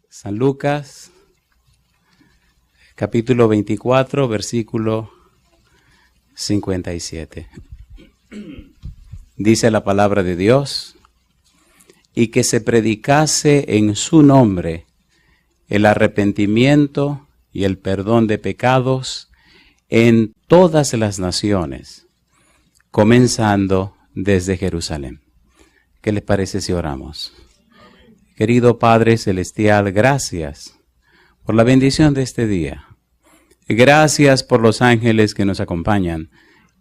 San Lucas, capítulo 24, versículo 57. Dice la palabra de Dios, y que se predicase en su nombre el arrepentimiento y el perdón de pecados en todas las naciones, comenzando desde Jerusalén. ¿Qué les parece si oramos? Querido Padre Celestial, gracias por la bendición de este día. Gracias por los ángeles que nos acompañan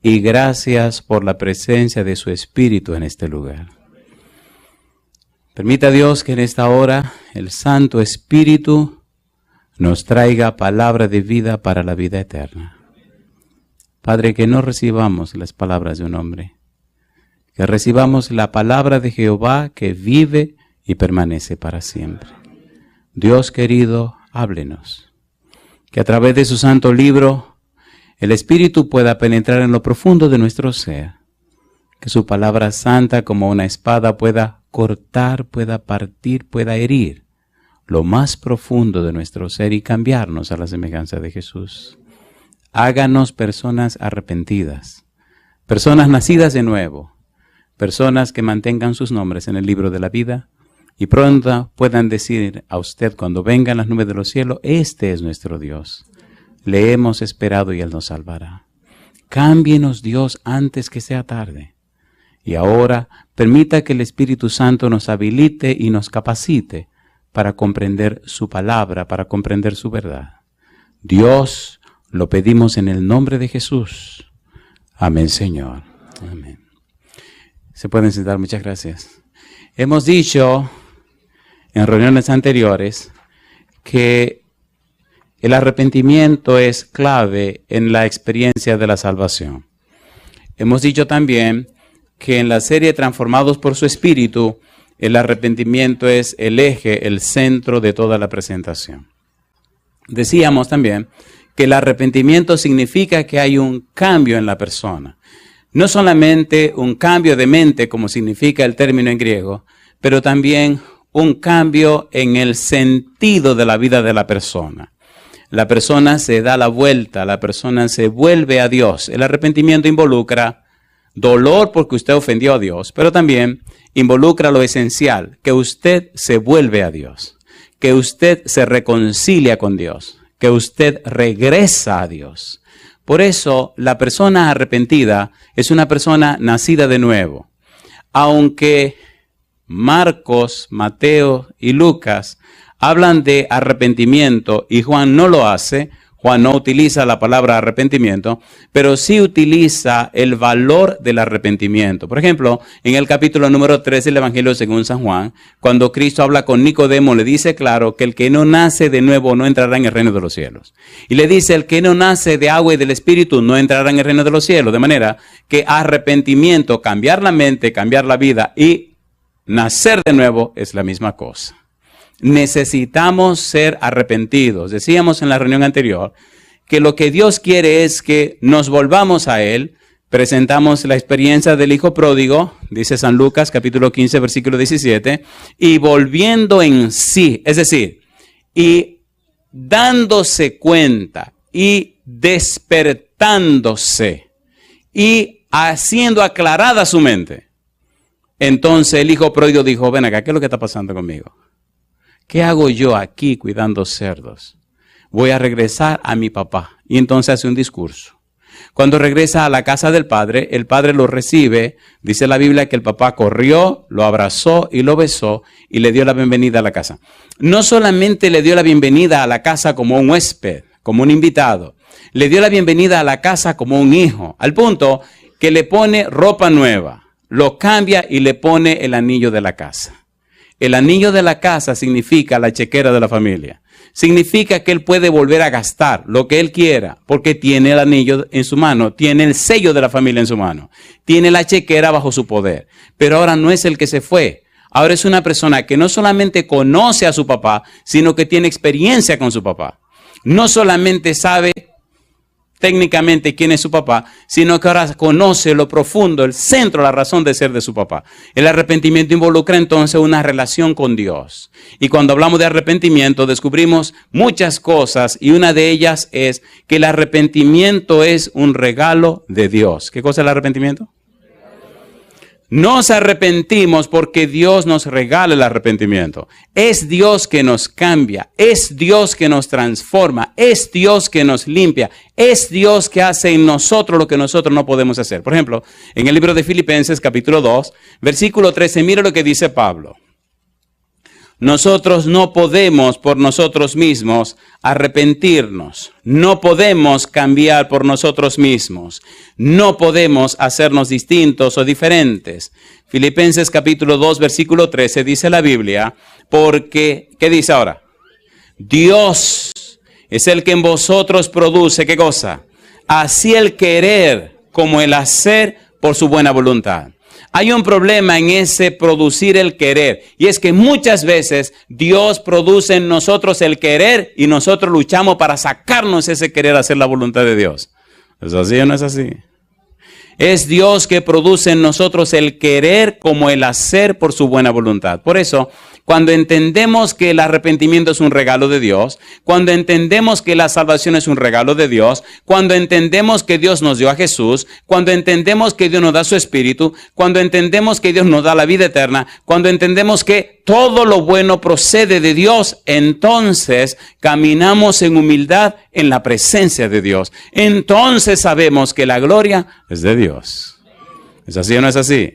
y gracias por la presencia de su Espíritu en este lugar. Permita Dios que en esta hora el Santo Espíritu nos traiga palabra de vida para la vida eterna. Padre, que no recibamos las palabras de un hombre, que recibamos la palabra de Jehová que vive y permanece para siempre. Dios querido, háblenos. Que a través de su santo libro, el Espíritu pueda penetrar en lo profundo de nuestro ser. Que su palabra santa como una espada pueda cortar, pueda partir, pueda herir lo más profundo de nuestro ser y cambiarnos a la semejanza de Jesús. Háganos personas arrepentidas, personas nacidas de nuevo, personas que mantengan sus nombres en el libro de la vida y pronto puedan decir a usted cuando vengan las nubes de los cielos, este es nuestro Dios. Le hemos esperado y Él nos salvará. Cámbienos Dios antes que sea tarde. Y ahora permita que el Espíritu Santo nos habilite y nos capacite para comprender su palabra, para comprender su verdad. Dios, lo pedimos en el nombre de Jesús. Amén, Señor. Amén. Se pueden sentar, muchas gracias. Hemos dicho en reuniones anteriores que el arrepentimiento es clave en la experiencia de la salvación. Hemos dicho también que en la serie Transformados por su Espíritu, el arrepentimiento es el eje, el centro de toda la presentación. Decíamos también que el arrepentimiento significa que hay un cambio en la persona. No solamente un cambio de mente, como significa el término en griego, pero también un cambio en el sentido de la vida de la persona. La persona se da la vuelta, la persona se vuelve a Dios. El arrepentimiento involucra dolor porque usted ofendió a Dios, pero también involucra lo esencial, que usted se vuelve a Dios, que usted se reconcilia con Dios, que usted regresa a Dios. Por eso, la persona arrepentida es una persona nacida de nuevo. Aunque Marcos, Mateo y Lucas hablan de arrepentimiento y Juan no lo hace, Juan no utiliza la palabra arrepentimiento, pero sí utiliza el valor del arrepentimiento. Por ejemplo, en el capítulo número 3 del Evangelio según San Juan, cuando Cristo habla con Nicodemo, le dice claro que el que no nace de nuevo no entrará en el reino de los cielos. Y le dice, el que no nace de agua y del Espíritu no entrará en el reino de los cielos. De manera que arrepentimiento, cambiar la mente, cambiar la vida y nacer de nuevo es la misma cosa. Necesitamos ser arrepentidos. Decíamos en la reunión anterior que lo que Dios quiere es que nos volvamos a Él. Presentamos la experiencia del hijo pródigo, dice San Lucas capítulo 15 versículo 17, y volviendo en sí, es decir, y dándose cuenta y despertándose y haciendo aclarada su mente. Entonces el hijo pródigo dijo, ven acá, ¿qué es lo que está pasando conmigo? ¿Qué hago yo aquí cuidando cerdos? Voy a regresar a mi papá. Y entonces hace un discurso. Cuando regresa a la casa del padre, el padre lo recibe. Dice la Biblia que el papá corrió, lo abrazó y lo besó y le dio la bienvenida a la casa. No solamente le dio la bienvenida a la casa como un huésped, como un invitado. Le dio la bienvenida a la casa como un hijo, al punto que le pone ropa nueva. Lo cambia y le pone el anillo de la casa. El anillo de la casa significa la chequera de la familia. Significa que él puede volver a gastar lo que él quiera porque tiene el anillo en su mano, tiene el sello de la familia en su mano, tiene la chequera bajo su poder. Pero ahora no es el que se fue. Ahora es una persona que no solamente conoce a su papá, sino que tiene experiencia con su papá. No solamente sabe técnicamente quién es su papá, sino que ahora conoce lo profundo, el centro, la razón de ser de su papá. El arrepentimiento involucra entonces una relación con Dios. Y cuando hablamos de arrepentimiento descubrimos muchas cosas y una de ellas es que el arrepentimiento es un regalo de Dios. ¿Qué cosa es el arrepentimiento? Nos arrepentimos porque Dios nos regala el arrepentimiento. Es Dios que nos cambia, es Dios que nos transforma, es Dios que nos limpia, es Dios que hace en nosotros lo que nosotros no podemos hacer. Por ejemplo, en el libro de Filipenses capítulo 2, versículo 13, mira lo que dice Pablo. Nosotros no podemos por nosotros mismos arrepentirnos. No podemos cambiar por nosotros mismos. No podemos hacernos distintos o diferentes. Filipenses capítulo 2, versículo 13 dice la Biblia, porque, ¿qué dice ahora? Dios es el que en vosotros produce, ¿qué cosa? Así el querer como el hacer por su buena voluntad. Hay un problema en ese producir el querer, y es que muchas veces Dios produce en nosotros el querer y nosotros luchamos para sacarnos ese querer a hacer la voluntad de Dios. ¿Es así o no es así? Es Dios que produce en nosotros el querer como el hacer por su buena voluntad. Por eso, cuando entendemos que el arrepentimiento es un regalo de Dios, cuando entendemos que la salvación es un regalo de Dios, cuando entendemos que Dios nos dio a Jesús, cuando entendemos que Dios nos da su Espíritu, cuando entendemos que Dios nos da la vida eterna, cuando entendemos que todo lo bueno procede de Dios, entonces caminamos en humildad en la presencia de Dios. Entonces sabemos que la gloria es de Dios. ¿Es así o no es así?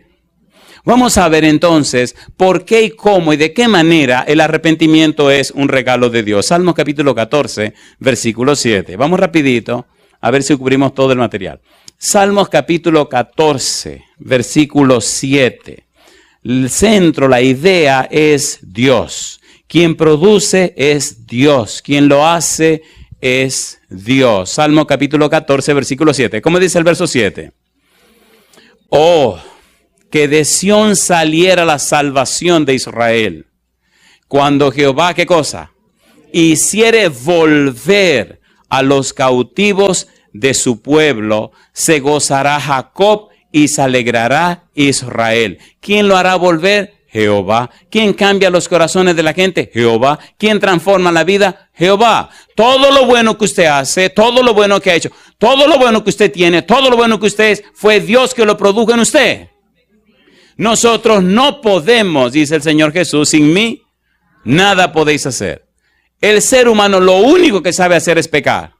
Vamos a ver entonces por qué y cómo y de qué manera el arrepentimiento es un regalo de Dios. Salmos capítulo 14, versículo 7. Vamos rapidito a ver si cubrimos todo el material. Salmos capítulo 14, versículo 7. El centro, la idea es Dios. Quien produce es Dios. Quien lo hace es Dios. Salmo capítulo 14, versículo 7. ¿Cómo dice el verso 7? Oh, que de Sión saliera la salvación de Israel. Cuando Jehová, ¿qué cosa? Hiciere volver a los cautivos de su pueblo, se gozará Jacob y se alegrará Israel. ¿Quién lo hará volver? Jehová. ¿Quién cambia los corazones de la gente? Jehová. ¿Quién transforma la vida? Jehová. Todo lo bueno que usted hace, todo lo bueno que ha hecho, todo lo bueno que usted tiene, todo lo bueno que usted es, fue Dios que lo produjo en usted. Nosotros no podemos, dice el Señor Jesús, sin mí nada podéis hacer. El ser humano lo único que sabe hacer es pecar.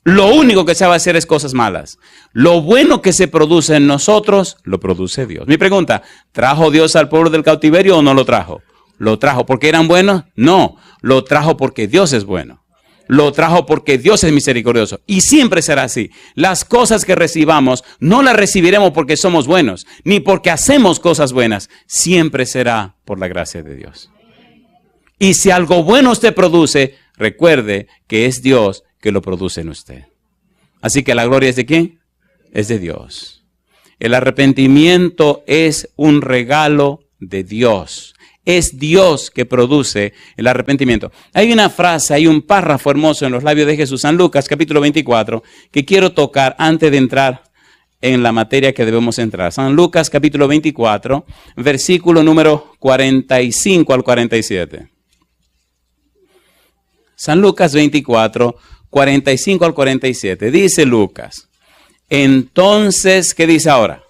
Lo único que sabe hacer es cosas malas. Lo bueno que se produce en nosotros, lo produce Dios. Mi pregunta, ¿trajo Dios al pueblo del cautiverio o no lo trajo? ¿Lo trajo porque eran buenos? No, lo trajo porque Dios es bueno. Lo trajo porque Dios es misericordioso. Y siempre será así. Las cosas que recibamos, no las recibiremos porque somos buenos, ni porque hacemos cosas buenas. Siempre será por la gracia de Dios. Y si algo bueno usted produce, recuerde que es Dios que lo produce en usted. Así que la gloria es de ¿quién? Es de Dios. El arrepentimiento es un regalo de Dios. Es Dios que produce el arrepentimiento. Hay una frase, hay un párrafo hermoso en los labios de Jesús, San Lucas capítulo 24, que quiero tocar antes de entrar en la materia que debemos entrar. San Lucas capítulo 24, versículo número 45 al 47. San Lucas 24, 45 al 47. Dice Lucas, entonces, ¿qué dice ahora?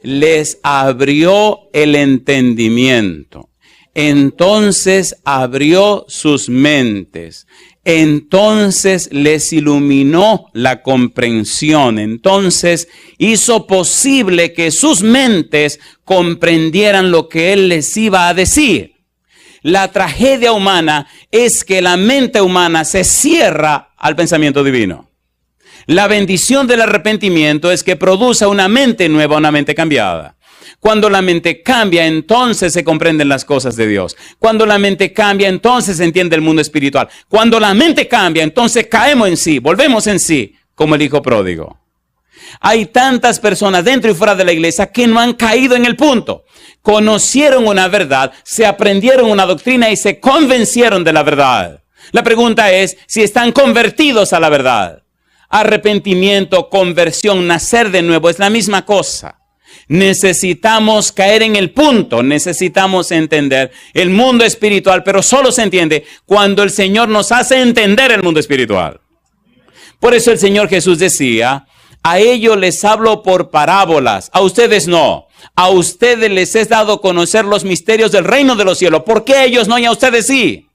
Les abrió el entendimiento. Entonces abrió sus mentes. Entonces les iluminó la comprensión. Entonces hizo posible que sus mentes comprendieran lo que Él les iba a decir. La tragedia humana es que la mente humana se cierra al pensamiento divino. La bendición del arrepentimiento es que produce una mente nueva, una mente cambiada. Cuando la mente cambia, entonces se comprenden las cosas de Dios. Cuando la mente cambia, entonces se entiende el mundo espiritual. Cuando la mente cambia, entonces caemos en sí, volvemos en sí, como el hijo pródigo. Hay tantas personas dentro y fuera de la iglesia que no han caído en el punto. Conocieron una verdad, se aprendieron una doctrina y se convencieron de la verdad. La pregunta es si están convertidos a la verdad. arrepentimiento, conversión, nacer de nuevo, es la misma cosa. Necesitamos caer en el punto, necesitamos entender el mundo espiritual, pero solo se entiende cuando el Señor nos hace entender el mundo espiritual. Por eso el Señor Jesús decía, a ellos les hablo por parábolas, a ustedes no. A ustedes les es dado conocer los misterios del reino de los cielos. ¿Por qué a ellos no y a ustedes sí?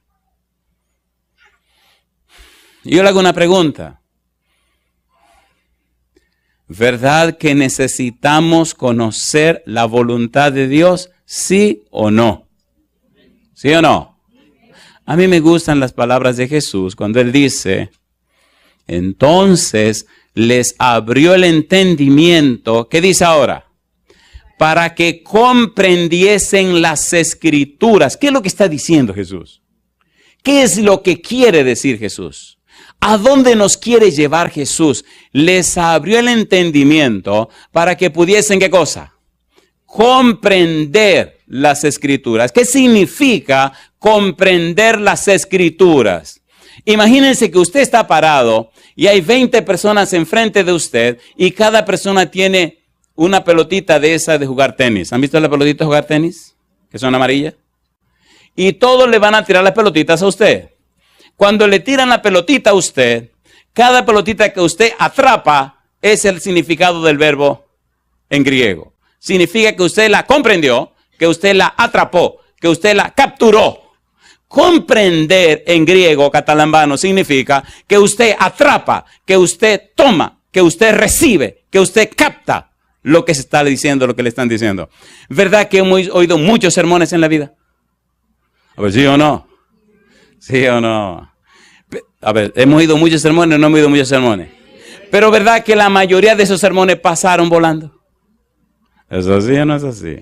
Yo le hago una pregunta. ¿Verdad que necesitamos conocer la voluntad de Dios? ¿Sí o no? ¿Sí o no? A mí me gustan las palabras de Jesús cuando Él dice, entonces les abrió el entendimiento. ¿Qué dice ahora? Para que comprendiesen las Escrituras. ¿Qué es lo que está diciendo Jesús? ¿Qué es lo que quiere decir Jesús? ¿A dónde nos quiere llevar Jesús? Les abrió el entendimiento para que pudiesen, ¿qué cosa? Comprender las Escrituras. ¿Qué significa comprender las Escrituras? Imagínense que usted está parado y hay 20 personas enfrente de usted y cada persona tiene una pelotita de esa de jugar tenis. ¿Han visto la pelotita de jugar tenis? Que son amarillas. Y todos le van a tirar las pelotitas a usted. Cuando le tiran la pelotita a usted, cada pelotita que usted atrapa es el significado del verbo en griego. Significa que usted la comprendió, que usted la atrapó, que usted la capturó. Comprender en griego catalambano significa que usted atrapa, que usted toma, que usted recibe, que usted capta lo que se está diciendo, lo que le están diciendo. ¿Verdad que hemos oído muchos sermones en la vida? A ver, ¿sí o no? ¿Sí o no? A ver, ¿hemos oído muchos sermones o no hemos oído muchos sermones? Pero ¿verdad que la mayoría de esos sermones pasaron volando? ¿Es así o no es así?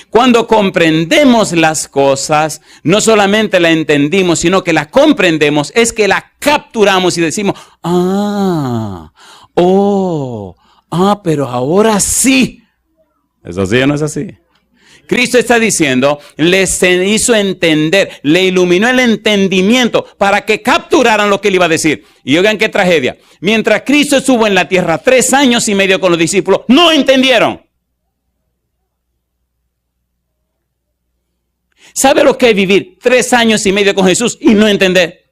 Cuando comprendemos las cosas, no solamente la entendimos, sino que la comprendemos, es que la capturamos y decimos, pero ahora sí. ¿Es así o no es así? Cristo está diciendo, les hizo entender, le iluminó el entendimiento para que capturaran lo que él iba a decir. Y oigan qué tragedia. Mientras Cristo estuvo en la tierra 3 años y medio con los discípulos, no entendieron. ¿Sabe lo que es vivir 3 años y medio con Jesús y no entender?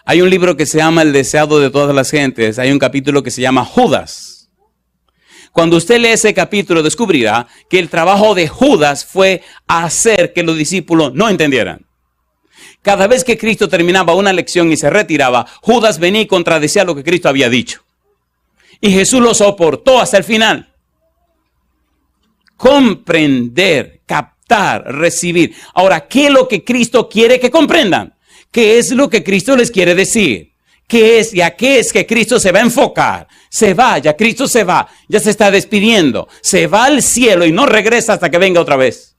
Hay un libro que se llama El deseado de todas las gentes. Hay un capítulo que se llama Judas. Cuando usted lee ese capítulo, descubrirá que el trabajo de Judas fue hacer que los discípulos no entendieran. Cada vez que Cristo terminaba una lección y se retiraba, Judas venía y contradecía lo que Cristo había dicho. Y Jesús lo soportó hasta el final. Comprender, captar, recibir. Ahora, ¿qué es lo que Cristo quiere que comprendan? ¿Qué es lo que Cristo les quiere decir? ¿Qué es y a qué es que Cristo se va a enfocar? Se va, ya Cristo se va, ya se está despidiendo. Se va al cielo y no regresa hasta que venga otra vez.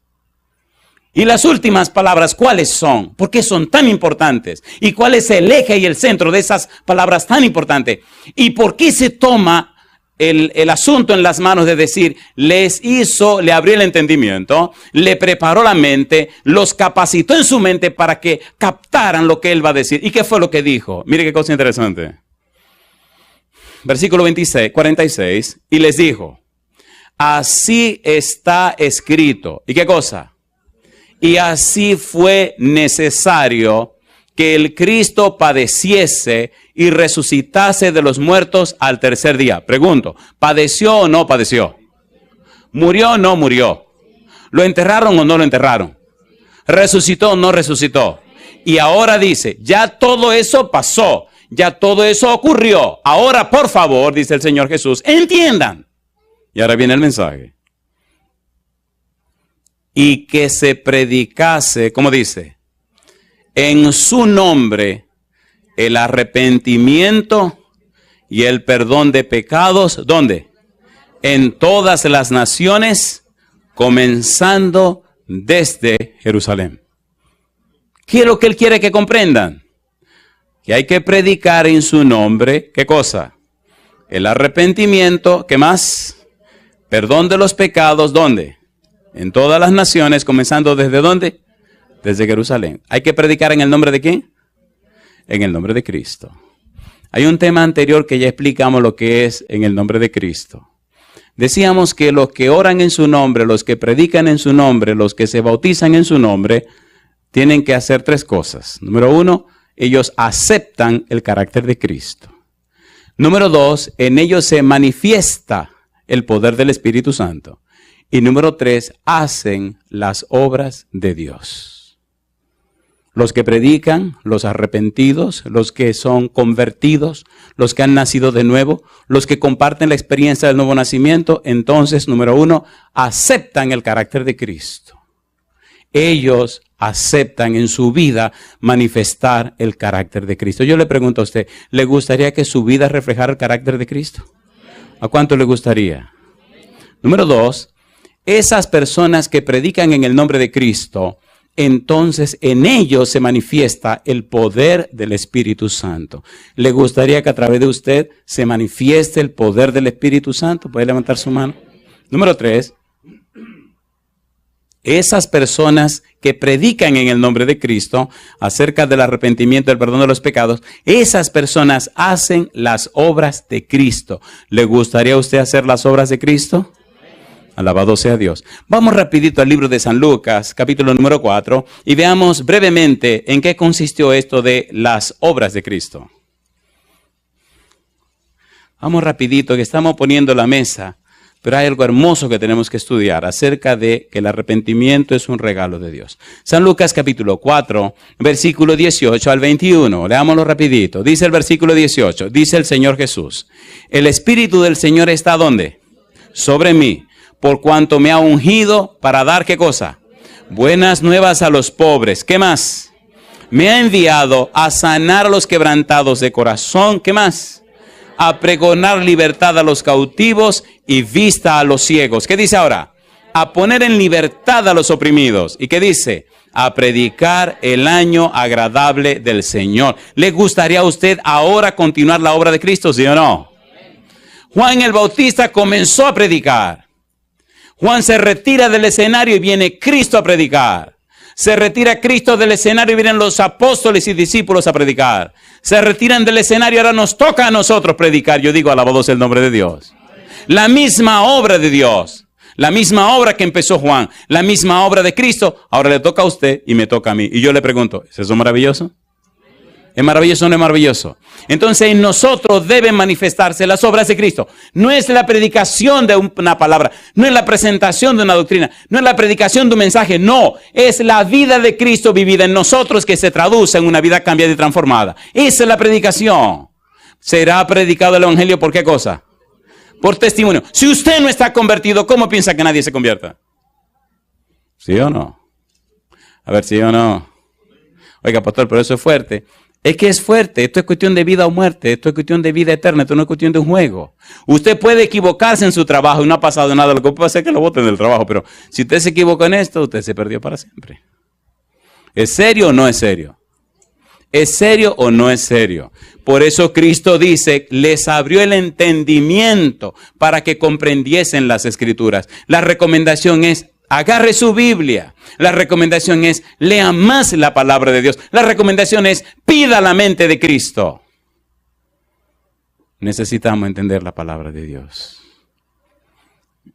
Y las últimas palabras, ¿cuáles son? ¿Por qué son tan importantes? ¿Y cuál es el eje y el centro de esas palabras tan importantes? ¿Y por qué se toma el asunto en las manos de decir, le abrió el entendimiento, le preparó la mente, los capacitó en su mente para que captaran lo que él va a decir? ¿Y qué fue lo que dijo? Mire qué cosa interesante. Versículo 46, y les dijo, así está escrito. ¿Y qué cosa? Y así fue necesario que el Cristo padeciese y resucitase de los muertos al tercer día. Pregunto, ¿padeció o no padeció? ¿Murió o no murió? ¿Lo enterraron o no lo enterraron? ¿Resucitó o no resucitó? Y ahora dice, ya todo eso pasó, ya todo eso ocurrió. Ahora, por favor, dice el Señor Jesús, entiendan. Y ahora viene el mensaje. Y que se predicase, ¿cómo dice? En su nombre el arrepentimiento y el perdón de pecados, ¿dónde? En todas las naciones, comenzando desde Jerusalén. ¿Qué es lo que él quiere que comprendan? Que hay que predicar en su nombre, ¿qué cosa? El arrepentimiento, ¿qué más? Perdón de los pecados, ¿dónde? En todas las naciones, comenzando desde ¿dónde? Desde Jerusalén. ¿Hay que predicar en el nombre de quién? en el nombre de Cristo. Hay un tema anterior que ya explicamos lo que es en el nombre de Cristo. Decíamos que los que oran en su nombre, los que predican en su nombre, los que se bautizan en su nombre, tienen que hacer 3 cosas. Número 1, ellos aceptan el carácter de Cristo. Número 2, en ellos se manifiesta el poder del Espíritu Santo. Y número 3, hacen las obras de Dios. Los que predican, los arrepentidos, los que son convertidos, los que han nacido de nuevo, los que comparten la experiencia del nuevo nacimiento, entonces, número 1, aceptan el carácter de Cristo. Ellos aceptan en su vida manifestar el carácter de Cristo. Yo le pregunto a usted, ¿le gustaría que su vida reflejara el carácter de Cristo? ¿A cuánto le gustaría? Número 2, esas personas que predican en el nombre de Cristo, entonces en ellos se manifiesta el poder del Espíritu Santo. ¿Le gustaría que a través de usted se manifieste el poder del Espíritu Santo? ¿Puede levantar su mano? Número 3, esas personas que predican en el nombre de Cristo acerca del arrepentimiento, del perdón de los pecados, esas personas hacen las obras de Cristo. ¿Le gustaría a usted hacer las obras de Cristo? Alabado sea Dios. Vamos rapidito al libro de San Lucas, capítulo número 4, y veamos brevemente en qué consistió esto de las obras de Cristo. Vamos rapidito, que estamos poniendo la mesa, pero hay algo hermoso que tenemos que estudiar acerca de que el arrepentimiento es un regalo de Dios. San Lucas capítulo 4, versículo 18 al 21. Leámoslo rapidito. Dice el versículo 18, dice el Señor Jesús: el Espíritu del Señor está ¿dónde? Sobre mí, por cuanto me ha ungido para dar ¿qué cosa? Buenas nuevas a los pobres. ¿Qué más? Me ha enviado a sanar a los quebrantados de corazón. ¿Qué más? A pregonar libertad a los cautivos y vista a los ciegos. ¿Qué dice ahora? A poner en libertad a los oprimidos. ¿Y qué dice? A predicar el año agradable del Señor. ¿Le gustaría a usted ahora continuar la obra de Cristo, sí o no? Juan el Bautista comenzó a predicar. Juan se retira del escenario y viene Cristo a predicar. Se retira Cristo del escenario y vienen los apóstoles y discípulos a predicar. Se retiran del escenario y ahora nos toca a nosotros predicar. Yo digo, alabado sea el nombre de Dios. La misma obra de Dios. La misma obra que empezó Juan. La misma obra de Cristo. Ahora le toca a usted y me toca a mí. Y yo le pregunto, ¿es eso maravilloso? ¿Es maravilloso o no es maravilloso? Entonces en nosotros deben manifestarse las obras de Cristo. No es la predicación de una palabra, no es la presentación de una doctrina, no es la predicación de un mensaje, no. Es la vida de Cristo vivida en nosotros que se traduce en una vida cambiada y transformada. Esa es la predicación. ¿Será predicado el Evangelio por qué cosa? Por testimonio. Si usted no está convertido, ¿cómo piensa que nadie se convierta? ¿Sí o no? A ver, ¿sí o no? Oiga, pastor, pero eso es fuerte. Es que es fuerte, esto es cuestión de vida o muerte, esto es cuestión de vida eterna, esto no es cuestión de un juego. Usted puede equivocarse en su trabajo y no ha pasado nada, lo que puede hacer es que lo boten del trabajo, pero si usted se equivocó en esto, usted se perdió para siempre. ¿Es serio o no es serio? ¿Es serio o no es serio? Por eso Cristo dice, les abrió el entendimiento para que comprendiesen las Escrituras. La recomendación es, agarre su Biblia. La recomendación es, lea más la palabra de Dios. La recomendación es, pida la mente de Cristo. Necesitamos entender la palabra de Dios.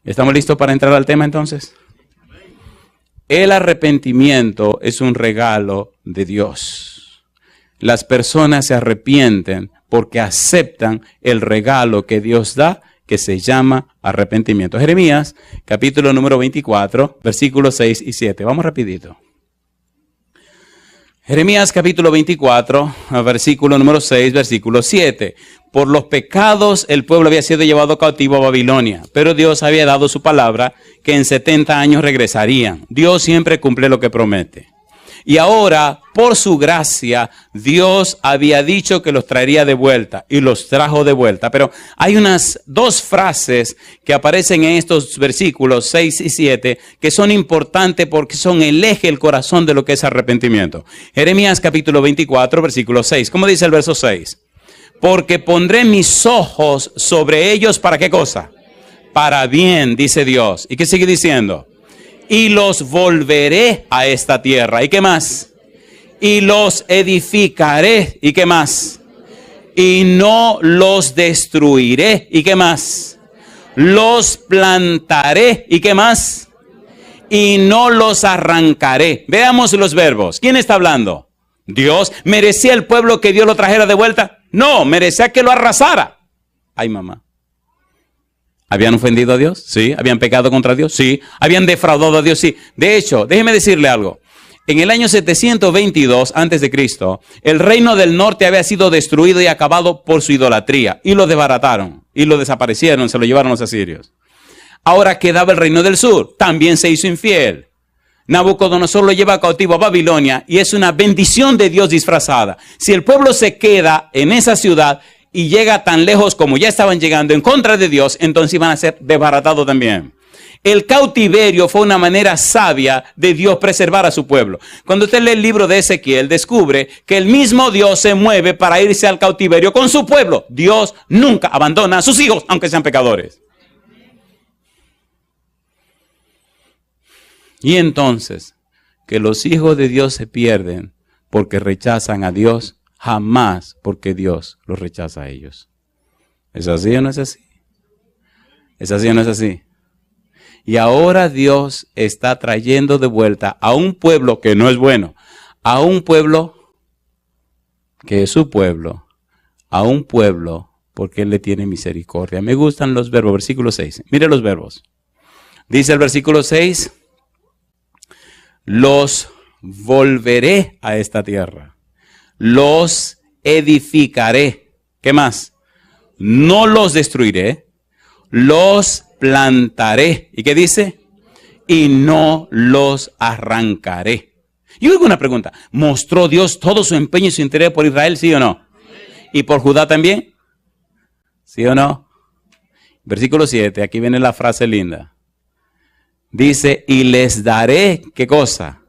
¿Estamos listos para entrar al tema entonces? El arrepentimiento es un regalo de Dios. Las personas se arrepienten porque aceptan el regalo que Dios da, que se llama arrepentimiento. Jeremías, capítulo número 24, versículos 6 y 7. Vamos rapidito. Jeremías, capítulo 24, versículo número 6, versículo 7. Por los pecados el pueblo había sido llevado cautivo a Babilonia, pero Dios había dado su palabra que en 70 años regresarían. Dios siempre cumple lo que promete. Y ahora, por su gracia, Dios había dicho que los traería de vuelta y los trajo de vuelta. Pero hay unas 2 frases que aparecen en estos versículos 6 y 7 que son importantes porque son el eje, el corazón de lo que es arrepentimiento. Jeremías capítulo 24, versículo 6. ¿Cómo dice el verso 6? Porque pondré mis ojos sobre ellos, ¿para qué cosa? Para bien, dice Dios. ¿Y qué sigue diciendo? Y los volveré a esta tierra. ¿Y qué más? y los edificaré. ¿Y qué más? Y no los destruiré. ¿Y qué más? Los plantaré. ¿Y qué más? Y no los arrancaré. Veamos los verbos. ¿Quién está hablando? Dios. ¿Merecía el pueblo que Dios lo trajera de vuelta? No, merecía que lo arrasara. Ay, mamá. ¿Habían ofendido a Dios? Sí. ¿Habían pecado contra Dios? Sí. ¿Habían defraudado a Dios? Sí. De hecho, déjeme decirle algo. En el año 722 a.C., el reino del norte había sido destruido y acabado por su idolatría. Y lo desbarataron. Y lo desaparecieron, se lo llevaron los asirios. Ahora quedaba el reino del sur. También se hizo infiel. Nabucodonosor lo lleva cautivo a Babilonia y es una bendición de Dios disfrazada. Si el pueblo se queda en esa ciudad y llega tan lejos como ya estaban llegando en contra de Dios, entonces iban a ser desbaratados también. El cautiverio fue una manera sabia de Dios preservar a su pueblo. Cuando usted lee el libro de Ezequiel, descubre que el mismo Dios se mueve para irse al cautiverio con su pueblo. Dios nunca abandona a sus hijos, aunque sean pecadores. Y entonces, que los hijos de Dios se pierden porque rechazan a Dios, jamás porque Dios los rechaza a ellos. ¿Es así o no es así? ¿Es así o no es así? Y ahora Dios está trayendo de vuelta a un pueblo que no es bueno, a un pueblo que es su pueblo, a un pueblo porque Él le tiene misericordia. Me gustan los verbos, versículo 6. Mire los verbos. Dice el versículo 6, los volveré a esta tierra, los edificaré. ¿Qué más? No los destruiré, los plantaré. ¿Y qué dice? Y no los arrancaré. Yo hago una pregunta. ¿Mostró Dios todo su empeño y su interés por Israel, sí o no? ¿Y por Judá también? ¿Sí o no? Versículo 7, aquí viene la frase linda. Dice, y les daré, ¿qué cosa?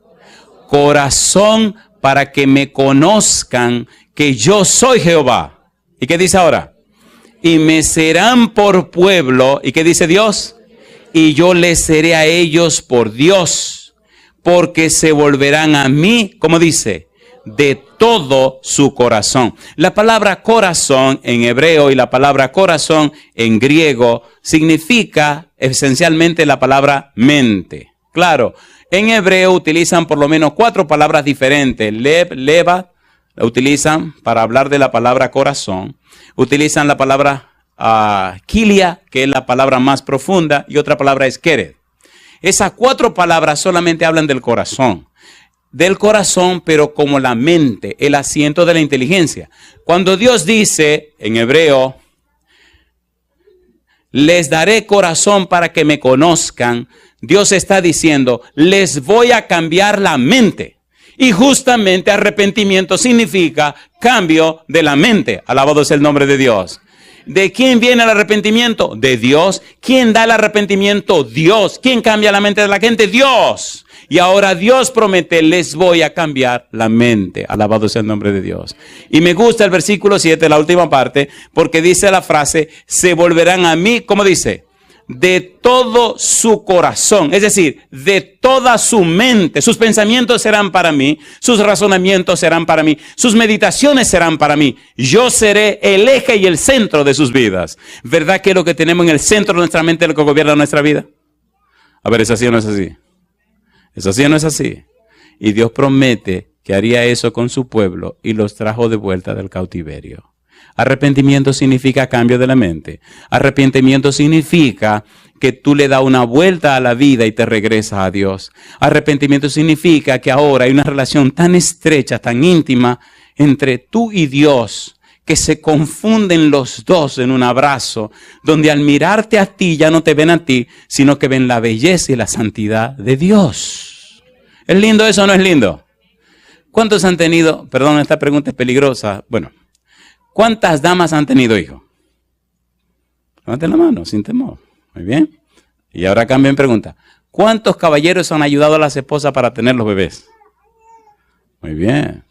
Corazón para que me conozcan que yo soy Jehová. ¿Y qué dice ahora? Y me serán por pueblo. ¿Y qué dice Dios? Y yo les seré a ellos por Dios, porque se volverán a mí, ¿cómo dice? De todo su corazón. La palabra corazón en hebreo y la palabra corazón en griego significa esencialmente la palabra mente. Claro, en hebreo utilizan por lo menos 4 palabras diferentes. Leva, la utilizan para hablar de la palabra corazón. Utilizan la palabra kilia, que es la palabra más profunda, y otra palabra es keret. Esas 4 palabras solamente hablan del corazón. Del corazón, pero como la mente, el asiento de la inteligencia. Cuando Dios dice en hebreo, les daré corazón para que me conozcan, Dios está diciendo, les voy a cambiar la mente. Y justamente arrepentimiento significa cambio de la mente. Alabado sea el nombre de Dios. ¿De quién viene el arrepentimiento? De Dios. ¿Quién da el arrepentimiento? Dios. ¿Quién cambia la mente de la gente? Dios. Y ahora Dios promete, les voy a cambiar la mente. Alabado sea el nombre de Dios. Y me gusta el versículo 7, la última parte, porque dice la frase, se volverán a mí, ¿cómo dice? De todo su corazón, es decir, de toda su mente. Sus pensamientos serán para mí, sus razonamientos serán para mí, sus meditaciones serán para mí. Yo seré el eje y el centro de sus vidas. ¿Verdad que lo que tenemos en el centro de nuestra mente es lo que gobierna nuestra vida? A ver, ¿es así o no es así? ¿Es así o no es así? Y Dios promete que haría eso con su pueblo y los trajo de vuelta del cautiverio. Arrepentimiento significa cambio de la mente. Arrepentimiento significa que tú le das una vuelta a la vida y te regresas a Dios. Arrepentimiento significa que ahora hay una relación tan estrecha, tan íntima entre tú y Dios, que se confunden los dos en un abrazo, donde al mirarte a ti ya no te ven a ti, sino que ven la belleza y la santidad de Dios. ¿Es lindo eso o no es lindo? ¿Cuántos han tenido, perdón, esta pregunta es peligrosa, bueno, ¿cuántas damas han tenido hijos? Levanten la mano, sin temor. Muy bien. Y ahora cambien pregunta. ¿Cuántos caballeros han ayudado a las esposas para tener los bebés? Muy bien.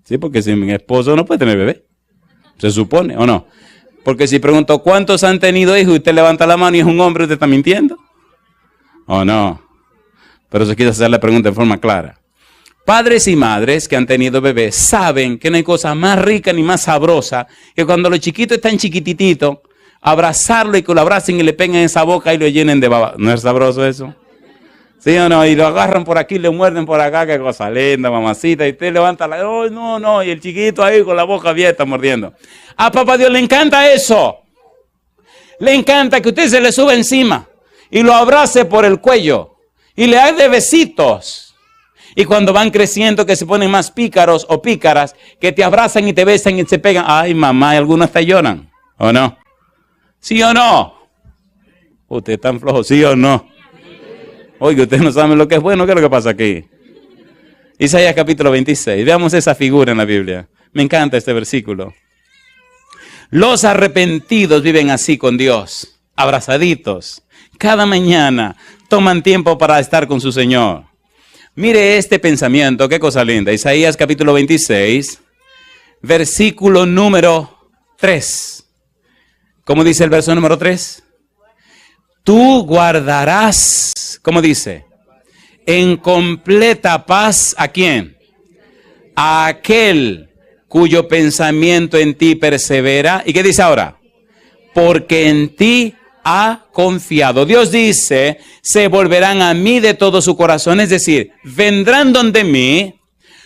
Sí, porque si mi esposo no puede tener bebé. Se supone, ¿o no? Porque si pregunto, ¿cuántos han tenido hijos? Y usted levanta la mano y es un hombre, ¿usted está mintiendo? ¿O no? Pero se quiere hacer la pregunta en forma clara. Padres y madres que han tenido bebés saben que no hay cosa más rica ni más sabrosa que cuando los chiquitos están chiquitititos, abrazarlo y que lo abracen y le peguen esa boca y lo llenen de baba. ¿No es sabroso eso? ¿Sí o no? Y lo agarran por aquí, le muerden por acá, qué cosa linda, mamacita. Y usted levanta la... ¡Oh, no, no! Y el chiquito ahí con la boca abierta mordiendo. A papá Dios le encanta eso. Le encanta que usted se le suba encima y lo abrace por el cuello y le haga de besitos. Y cuando van creciendo que se ponen más pícaros o pícaras, que te abrazan y te besan y se pegan. Ay, mamá, y algunos hasta lloran. ¿O no? ¿Sí o no? Usted es tan flojo, ¿sí o no? Oye, ustedes no saben lo que es bueno. ¿Qué es lo que pasa aquí? Isaías capítulo 26. Veamos esa figura en la Biblia. Me encanta este versículo. Los arrepentidos viven así con Dios, abrazaditos. Cada mañana toman tiempo para estar con su Señor. Mire este pensamiento, qué cosa linda. Isaías capítulo 26, versículo número 3. ¿Cómo dice el verso número 3? Tú guardarás, ¿cómo dice? En completa paz, ¿a quién? A aquel cuyo pensamiento en ti persevera. ¿Y qué dice ahora? Porque en ti ha confiado. Dios dice, se volverán a mí de todo su corazón, es decir, vendrán donde mí,